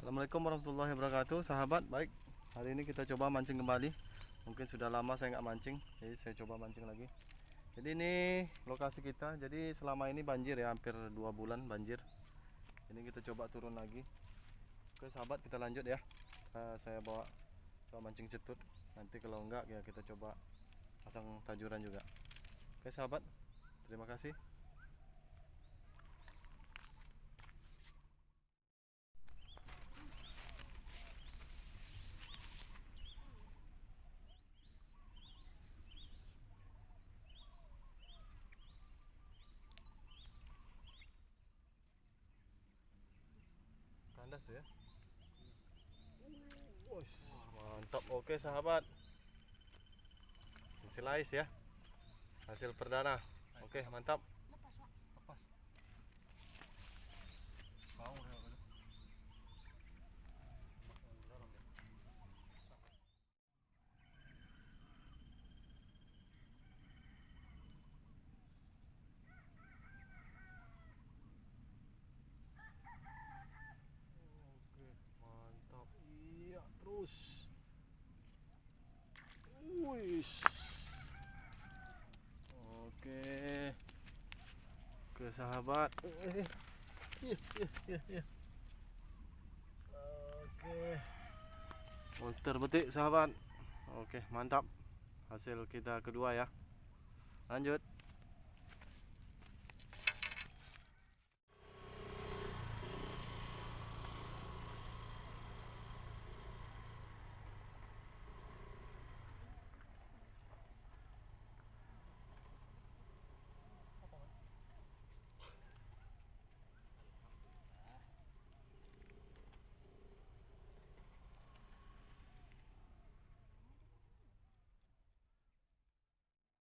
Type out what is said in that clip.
Assalamualaikum warahmatullahi wabarakatuh, sahabat. Baik, hari ini kita coba mancing kembali. Mungkin sudah lama saya nggak mancing, jadi saya coba mancing lagi. Jadi ini lokasi kita. Jadi selama ini banjir ya, hampir 2 bulan banjir. Ini kita coba turun lagi. Oke sahabat, kita lanjut ya. Saya bawa coba mancing cetut. Nanti kalau enggak ya kita coba pasang tajuran juga. Oke sahabat, terima kasih. Kandas ya. Mantap. Oke sahabat, silais ya, hasil perdana. Oke mantap. Lepas. Oke mantap. Iya terus. Wis. Oke. Ke sahabat. Iya. Oke. Monster betik sahabat. Oke, mantap. Hasil kita kedua ya. Lanjut.